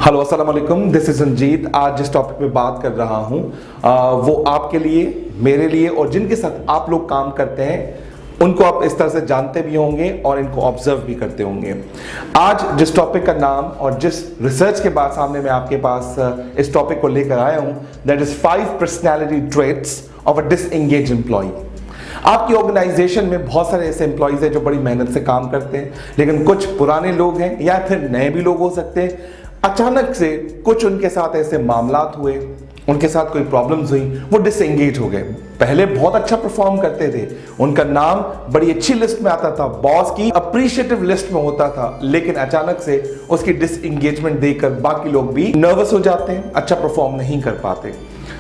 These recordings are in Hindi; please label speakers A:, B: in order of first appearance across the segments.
A: हेलो अस्सलाम वालेकुम, दिस इज रंजीत। आज जिस टॉपिक पे बात कर रहा हूँ वो आपके लिए, मेरे लिए और जिनके साथ आप लोग काम करते हैं उनको आप इस तरह से जानते भी होंगे और इनको ऑब्जर्व भी करते होंगे। आज जिस टॉपिक का नाम और जिस रिसर्च के बाद सामने मैं आपके पास इस टॉपिक को लेकर आया हूँ, that is 5 personality traits of a disengage employ. आपकी ऑर्गेनाइजेशन में बहुत सारे ऐसे एम्प्लॉयज हैं जो बड़ी मेहनत से काम करते हैं, लेकिन कुछ पुराने लोग हैं या फिर नए भी लोग हो सकते हैं। अचानक से कुछ उनके साथ ऐसे मामलात हुए, उनके साथ कोई प्रॉब्लम्स हुई, वो डिसएंगेज हो गए। पहले बहुत अच्छा परफॉर्म करते थे, उनका नाम बड़ी अच्छी लिस्ट में आता था, बॉस की अप्रिशिएटिव लिस्ट में होता था, लेकिन अचानक से उसकी डिसएंगेजमेंट देखकर बाकी लोग भी नर्वस हो जाते हैं, अच्छा परफॉर्म नहीं कर पाते।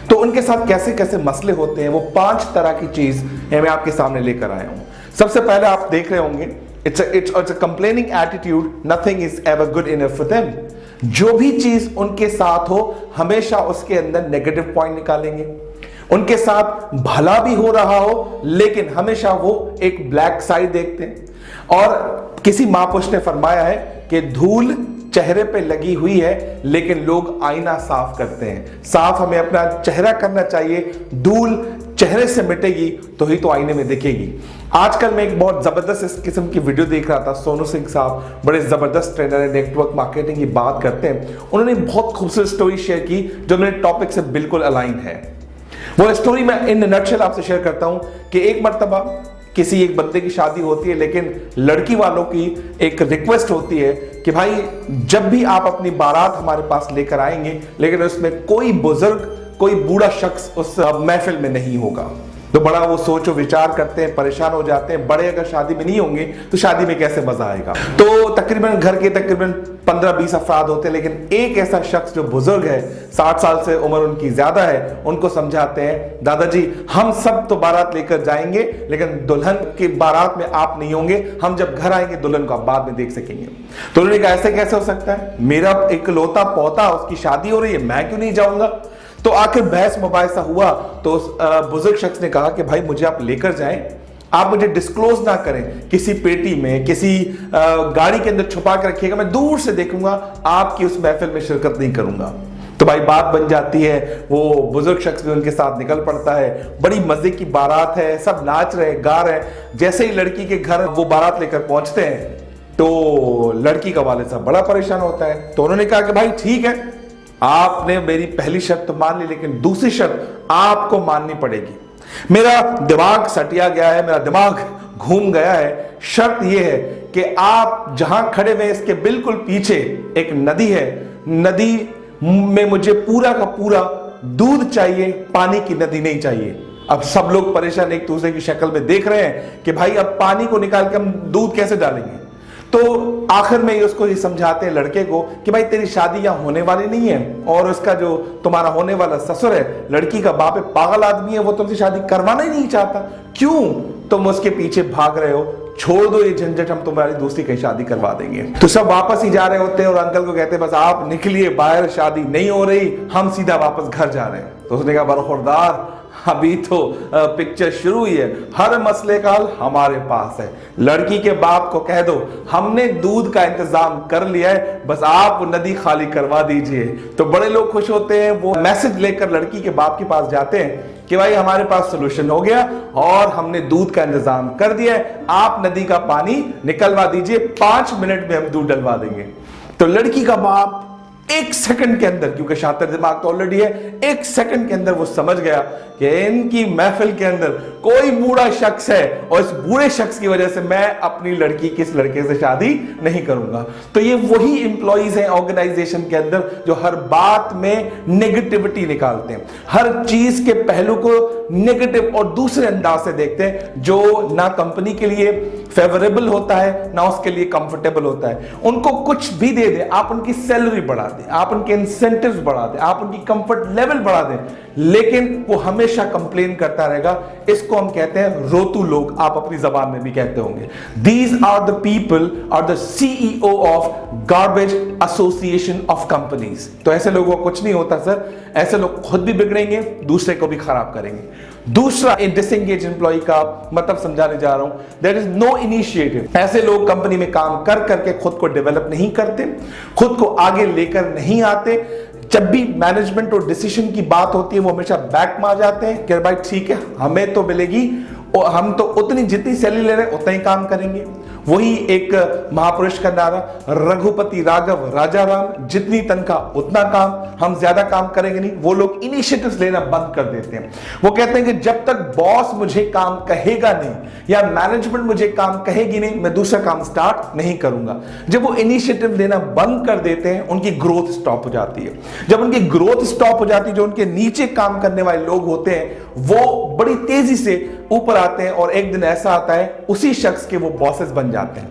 A: तो उनके साथ कैसे कैसे मसले होते हैं, वो 5 तरह की चीज मैं आपके सामने लेकर आया हूं। सबसे पहले आप देख रहे होंगे, it's a complaining attitude, nothing is ever good enough for them. जो भी चीज उनके साथ हो हमेशा उसके अंदर नेगेटिव पॉइंट निकालेंगे। उनके साथ भला भी हो रहा हो लेकिन हमेशा वो एक ब्लैक साइड देखते हैं। और किसी महापुरुष ने फरमाया है कि धूल चेहरे पे लगी हुई है लेकिन लोग आईना साफ करते हैं। साफ हमें अपना चेहरा करना चाहिए, धूल चेहरे से मिटेगी तो ही तो आईने में दिखेगी। आजकल मैं एक बहुत जबरदस्त इस किस्म की वीडियो देख रहा था। सोनू सिंह साहब बड़े जबरदस्त ट्रेनर है, नेटवर्क मार्केटिंग की बात करते हैं। उन्होंने बहुत खूबसूरत स्टोरी शेयर की जो मेरे टॉपिक से बिल्कुल अलाइन है। वो स्टोरी मैं इन नटशेल आपसे शेयर करता हूं कि एक मर्तबा किसी एक बंदे की शादी होती है, लेकिन लड़की वालों की एक रिक्वेस्ट होती है कि भाई जब भी आप अपनी बारात हमारे पास लेकर आएंगे, लेकिन उसमें कोई बुजुर्ग, कोई बूढ़ा शख्स उस महफिल में नहीं होगा। तो बड़ा वो सोचो विचार करते हैं, परेशान हो जाते हैं। बड़े अगर शादी में नहीं होंगे तो शादी में कैसे मजा आएगा। तो तकरीबन घर के तकरीबन 15-20 अफराद होते हैं, लेकिन एक ऐसा शख्स जो बुजुर्ग है, 60 साल से उम्र उनकी ज्यादा है, उनको समझाते हैं, दादाजी हम सब तो बारात लेकर जाएंगे लेकिन दुल्हन की बारात में आप नहीं होंगे, हम जब घर आएंगे दुल्हन को आप बाद में देख सकेंगे। तो उन्होंने कहा ऐसे कैसे हो सकता है, मेरा इकलौता पोता, उसकी शादी हो रही है, मैं क्यों नहीं जाऊंगा। तो आखिर बहस मुबाहिसा हुआ तो उस बुजुर्ग शख्स ने कहा कि भाई मुझे आप लेकर जाएं, आप मुझे डिस्क्लोज ना करें, किसी पेटी में, किसी गाड़ी के अंदर छुपा के रखिएगा, मैं दूर से देखूंगा, आपकी उस महफिल में शिरकत नहीं करूंगा। तो भाई बात बन जाती है, वो बुजुर्ग शख्स भी उनके साथ निकल पड़ता है। बड़ी मजे की बारात है, सब नाच रहे गा रहे हैं। जैसे ही लड़की के घर वो बारात लेकर पहुंचते हैं तो लड़की का वालिद साहब बड़ा परेशान होता है। तो उन्होंने कहा कि भाई ठीक है, आपने मेरी पहली शर्त तो मान ली, लेकिन दूसरी शर्त आपको माननी पड़ेगी। मेरा दिमाग सटिया गया है, मेरा दिमाग घूम गया है। शर्त यह है कि आप जहां खड़े हुए इसके बिल्कुल पीछे एक नदी है, नदी में मुझे पूरा का पूरा दूध चाहिए, पानी की नदी नहीं चाहिए। अब सब लोग परेशान एक दूसरे की शक्ल में देख रहे हैं कि भाई अब पानी को निकाल के हम दूध कैसे डालेंगे। तो आखिर में उसको ये समझाते हैं लड़के को कि भाई तेरी शादी यहां होने वाली नहीं है, और उसका जो तुम्हारा होने वाला ससुर है, लड़की का बाप है, पागल आदमी है, वो तुमसे शादी करवाना ही नहीं चाहता। क्यों तुम उसके पीछे भाग रहे हो, छोड़ दो ये झंझट, हम तुम्हारी दूसरी कहीं शादी करवा देंगे। तो सब वापस ही जा रहे होते हैं और अंकल को कहते हैं बस आप निकलिए बाहर, शादी नहीं हो रही, हम सीधा वापस घर जा रहे हैं। तो उसने कहा बरखुरदार, अभी तो पिक्चर शुरू हुई है, हर मसले का हल हमारे पास है। लड़की के बाप को कह दो हमने दूध का इंतजाम कर लिया है, बस आप नदी खाली करवा दीजिए। तो बड़े लोग खुश होते हैं, वो मैसेज लेकर लड़की के बाप के पास जाते हैं कि भाई हमारे पास सोल्यूशन हो गया और हमने दूध का इंतजाम कर दिया है, आप नदी का पानी निकलवा दीजिए, 5 मिनट में हम दूध डलवा देंगे। तो लड़की का बाप 1 सेकंड के अंदर, क्योंकि शातिर दिमाग तो ऑलरेडी है, 1 सेकंड के अंदर वो समझ गया कि इनकी महफिल के अंदर कोई बूढ़ा शख्स है और इस बूढ़े शख्स की वजह से मैं अपनी लड़की की इस लड़के से शादी नहीं करूंगा। तो ये वही एम्प्लॉइज हैं ऑर्गेनाइजेशन के अंदर जो हर बात में नेगेटिविटी निकालते हैं, हर चीज के पहलू को नेगेटिव और दूसरे अंदाज से देखते हैं, जो ना कंपनी के लिए फेवरेबल होता है ना उसके लिए कंफर्टेबल होता है। उनको कुछ भी दे दें, आप उनकी सैलरी बढ़ा दें, आप उनके इंसेंटिव्स बढ़ा दें, आप उनकी कंफर्ट लेवल बढ़ा दें, लेकिन वो हमेशा कंप्लेन करता रहेगा। इसको हम कहते हैं रोतू लोग, आप अपनी जबान में भी कहते होंगे। These are the people are the CEO of garbage association of companies. तो ऐसे लोगों को कुछ नहीं होता सर, ऐसे लोग खुद भी बिगड़ेंगे, दूसरे को भी खराब करेंगे। दूसरा डिसएंगेज एम्प्लॉय का मतलब समझाने जा रहा हूं, देयर इज नो इनिशिएटिव। ऐसे लोग कंपनी में काम कर करके खुद को डेवलप नहीं करते, खुद को आगे लेकर नहीं आते। जब भी मैनेजमेंट और डिसीजन की बात होती है वो हमेशा बैक में आ जाते हैं कि भाई ठीक है हमें तो मिलेगी और हम तो उतनी जितनी सैलरी ले रहे हैं उतना ही काम करेंगे। वही एक महापुरुष का नारा, रघुपति राघव राजा राम, जितनी तनख्वाह उतना काम, हम ज्यादा काम करेंगे नहीं। वो लोग इनिशिएटिव्स लेना बंद कर देते हैं। वो कहते हैं कि जब तक बॉस मुझे काम कहेगा नहीं या मैनेजमेंट मुझे काम कहेगी नहीं, मैं दूसरा काम स्टार्ट नहीं करूंगा। जब वो इनिशिएटिव लेना बंद कर देते हैं, उनकी ग्रोथ स्टॉप हो जाती है। जब उनकी ग्रोथ स्टॉप हो जाती है, जो उनके नीचे काम करने वाले लोग होते हैं वो बड़ी तेजी से ऊपर आते हैं और एक दिन ऐसा आता है उसी शख्स के वो बॉसेस बन जाते हैं।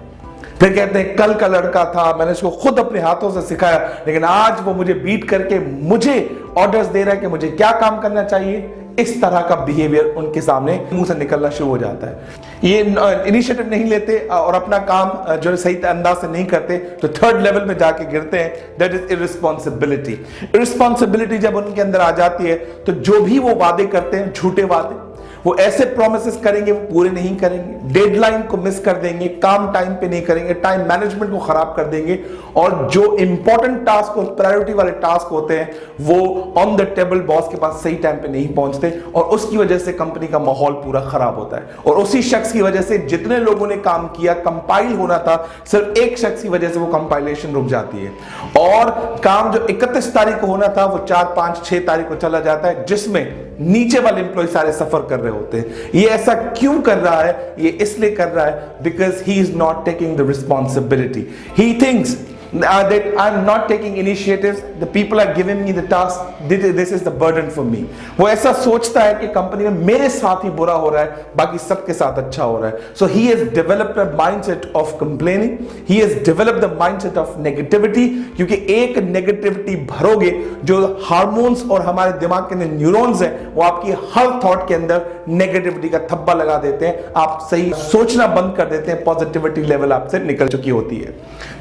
A: फिर कहते हैं कल का लड़का था, मैंने इसको खुद अपने हाथों से सिखाया, लेकिन आज वो मुझे बीट करके मुझे ऑर्डर्स दे रहा है कि मुझे क्या काम करना चाहिए। इस तरह का बिहेवियर उनके सामने मुंह से निकलना शुरू हो जाता है। ये इनिशिएटिव नहीं लेते और अपना काम जो सही अंदाज से नहीं करते तो थर्ड लेवल में जाके गिरते हैं, दैट इज इररिस्पांसिबिलिटी। इररिस्पांसिबिलिटी जब उनके अंदर आ जाती है तो जो भी वो वादे करते हैं, झूठे वादे, वो ऐसे प्रोमिसेस करेंगे वो पूरे नहीं करेंगे, डेडलाइन को मिस कर देंगे, काम टाइम पे नहीं करेंगे, टाइम मैनेजमेंट को खराब कर देंगे और जो इंपॉर्टेंट टास्क और प्रायोरिटी वाले टास्क होते हैं वो ऑन द टेबल बॉस के पास सही टाइम पे नहीं पहुंचते और उसकी वजह से कंपनी का माहौल पूरा खराब होता है। और उसी शख्स की वजह से जितने लोगों ने काम किया, कंपाइल होना था, सिर्फ एक शख्स की वजह से वो कंपाइलेशन रुक जाती है और काम जो 31 तारीख को होना था वो 4, 5, 6 तारीख को चला जाता है, जिसमें नीचे वाले एम्प्लॉय सारे सफर कर रहे होते हैं। ये ऐसा क्यों कर रहा है? ये इसलिए कर रहा है because he is not taking the responsibility. He thinks that I'm not taking initiatives, the people are giving me the task, this is the burden for me। वो ऐसा सोचता है कि कंपनी में मेरे साथ ही बुरा हो रहा है, बाकी सबके साथ अच्छा हो रहा है। So he has developed a mindset of complaining, he has developed the mindset of negativity, क्योंकि एक नेगेटिविटी भरोगे जो हार्मोन्स और हमारे दिमाग के न्यूरॉन्स हैं वो आपकी हर थॉट के अंदर नेगेटिविटी का थप्पा लगा देते हैं, आप सही सोचना बंद कर देते हैं, पॉजिटिविटी लेवल आपसे निकल चुकी होती है।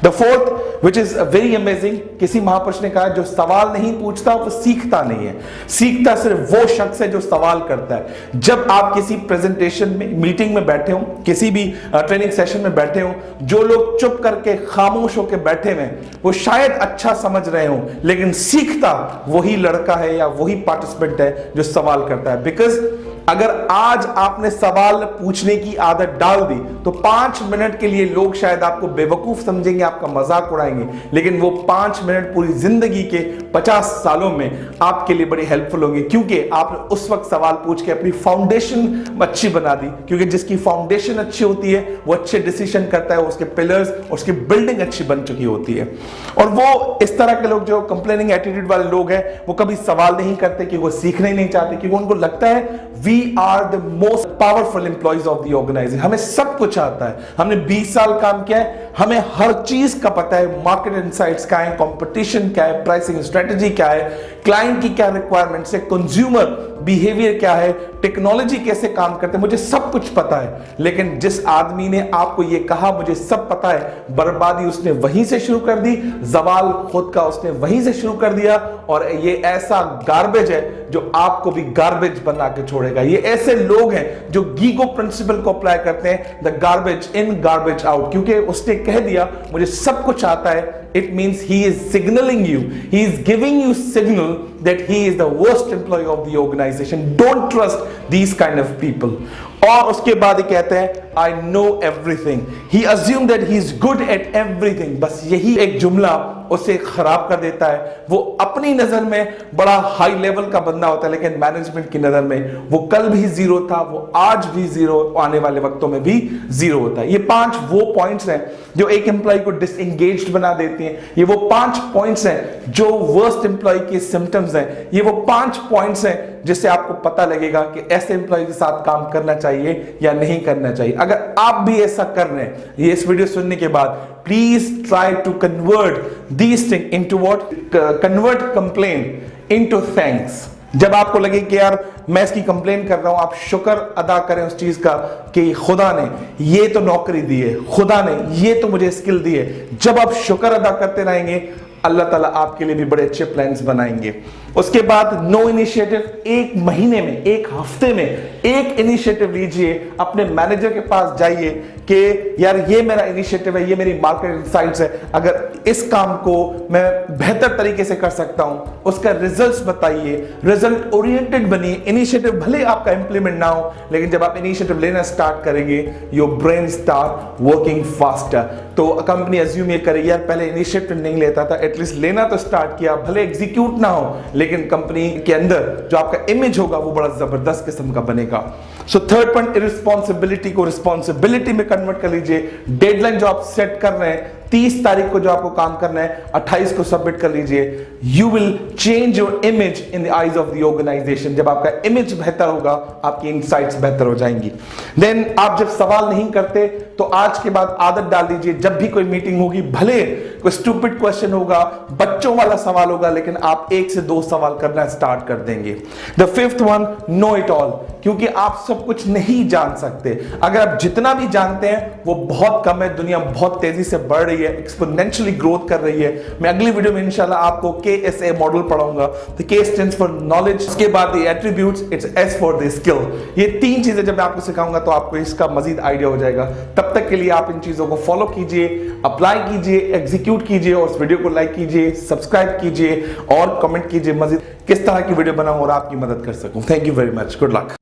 A: The fourth which is very amazing, किसी महापुरुष ने कहा जो सवाल नहीं पूछता वो सीखता नहीं है, सीखता सिर्फ वो शख्स है जो सवाल करता है। जब आप किसी प्रेजेंटेशन में, मीटिंग में बैठे हो, किसी भी ट्रेनिंग सेशन में बैठे हो, जो लोग चुप करके खामोश होकर बैठे हुए वो शायद अच्छा समझ रहे हो, लेकिन सीखता वही लड़का है या वही पार्टिसिपेंट है जो सवाल करता है। बिकॉज अगर आज आपने सवाल पूछने की आदत डाल दी तो 5 मिनट के लिए लोग शायद आपको बेवकूफ समझेंगे, आपका मजाक उड़ाएंगे, लेकिन वो 5 मिनट पूरी जिंदगी के 50 सालों में आपके लिए बड़ी हेल्पफुल होंगे, क्योंकि आपने उस वक्त सवाल पूछ के अपनी फाउंडेशन अच्छी बना दी। क्योंकि जिसकी फाउंडेशन अच्छी होती है वो अच्छे डिसीजन करता है, उसके पिलर्स, उसकी बिल्डिंग अच्छी बन चुकी होती है। और वो इस तरह के लोग जो कंप्लेनिंग एटीट्यूड वाले लोग हैं वो कभी सवाल नहीं करते कि वो सीखना ही नहीं चाहते, क्योंकि उनको लगता है We are the most powerful employees of the organization। हमें सब कुछ आता है, हमने 20 साल काम किया है, हमें हर चीज का पता है, मार्केट इनसाइट्स क्या है, कंपटीशन क्या है, प्राइसिंग स्ट्रेटजी क्या है, क्लाइंट की क्या रिक्वायरमेंट्स है, कंज्यूमर बिहेवियर क्या है, टेक्नोलॉजी कैसे काम करते हैं, मुझे सब कुछ पता है। लेकिन जिस आदमी ने आपको ये कहा मुझे सब पता है, बर्बादी उसने वहीं से शुरू कर दी, जवाल खुद का उसने वहीं से शुरू कर दिया और ये ऐसा गार्बेज है जो आपको भी गार्बेज बना के छोड़ेगा। ये ऐसे लोग हैं जो गीगो प्रिंसिपल को अप्लाई करते हैं, the garbage in garbage out, क्योंकि उसने कह दिया मुझे सब कुछ आता है। It means he is signaling you, he is giving you signal that he is the worst employee of the organization। Don't trust these kind of people। और उसके बाद ये कहते हैं I know everything, he assumed that he is good at everything। बस यही एक जुमला उसे खराब कर देता है। वो अपनी नजर में बड़ा हाई लेवल का बंदा होता है, लेकिन मैनेजमेंट की नजर में वो कल भी जीरो था, वो आज भी जीरो, आने वाले वक्तों में भी जीरो होता है। ये 5 वो पॉइंट्स हैं जो एक एम्प्लॉय को डिसएंगेज्ड बना देती हैं। ये वो 5 पॉइंट्स हैं जो वर्स्ट एम्प्लॉय के सिम्टम्स हैं। ये वो 5 पॉइंट्स हैं जिससे आपको पता लगेगा कि ऐसे एम्प्लॉय के साथ काम करना चाहिए या नहीं करना चाहिए। अगर आप भी ऐसा कर रहे हैं, ये इस वीडियो सुनने के बाद please try to convert these things into what? Convert complaint into thanks। जब आपको लगे कि यार मैं इसकी कंप्लेन कर रहा हूं, आप शुक्र अदा करें उस चीज का कि खुदा ने ये तो नौकरी दी है, खुदा ने ये तो मुझे स्किल दी है। जब आप शुक्र अदा करते रहेंगे, अल्लाह ताला आपके लिए भी बड़े अच्छे प्लान्स बनाएंगे। उसके बाद नो इनिशिएटिव, एक महीने में, एक हफ्ते में एक इनिशिएटिव लीजिए, अपने मैनेजर के पास जाइए कि यार ये मेरा इनिशिएटिव है, ये मेरी मार्केट इनसाइट्स है, अगर इस काम को मैं बेहतर तरीके से कर सकता हूं, उसका रिजल्ट्स बताइए, रिजल्ट ओरिएंटेड बनिए। इनिशिएटिव भले आपका इंप्लीमेंट ना हो, लेकिन जब आप इनिशिएटिव लेना स्टार्ट करेंगे, your brain start working faster. तो कंपनी अज्यूम ये करे यार पहले इनिशिएटिव नहीं लेता था, एटलीस्ट लेना तो स्टार्ट किया, भले एग्जीक्यूट ना हो, लेकिन कंपनी के अंदर जो आपका इमेज होगा वो बड़ा जबरदस्त किस्म का बनेगा। सो थर्ड पॉइंट, रिस्पॉन्सिबिलिटी को रिस्पॉन्सिबिलिटी में कन्वर्ट कर लीजिए। डेडलाइन जो आप सेट कर रहे हैं, 30 तारीख को जो आपको काम करना है, 28 को सबमिट कर लीजिए। You will change your image in the eyes of the organisation. जब आपका इमेज बेहतर होगा, आपकी इनसाइट्स बेहतर हो जाएंगी। देन आप जब सवाल नहीं करते तो आज के बाद आदत डाल दीजिए, जब भी कोई मीटिंग होगी, भले कोई स्टूपिड क्वेश्चन होगा, बच्चों वाला सवाल होगा, लेकिन आप 1 से 2 सवाल करना स्टार्ट कर देंगे। The fifth one, know it all, क्योंकि आप सब कुछ नहीं जान सकते। अगर आप जितना भी जानते हैं वो बहुत कम है। दुनिया बहुत तेजी से बढ़ रही है, एक्सपोनेंशियली ग्रोथ कर रही है। मैं अगली वीडियो में इंशाल्लाह आपको KSA मॉडल पढ़ाऊंगा। तो K स्टैंड्स फॉर नॉलेज, उसके बाद the attributes, it's S for the skill. ये 3 चीजें जब मैं आपको सिखाऊंगा तो आपको इसका मजीद आइडिया हो जाएगा। तब तक के लिए आप इन चीजों को फॉलो कीजिए, अप्लाई कीजिए, एग्जीक्यूट कीजिए, और उस वीडियो को लाइक कीजिए, सब्सक्राइब कीजिए और कमेंट कीजिए मजीद किस तरह की वीडियो बनाऊं और आपकी मदद कर सकूं। Thank you very much, good luck.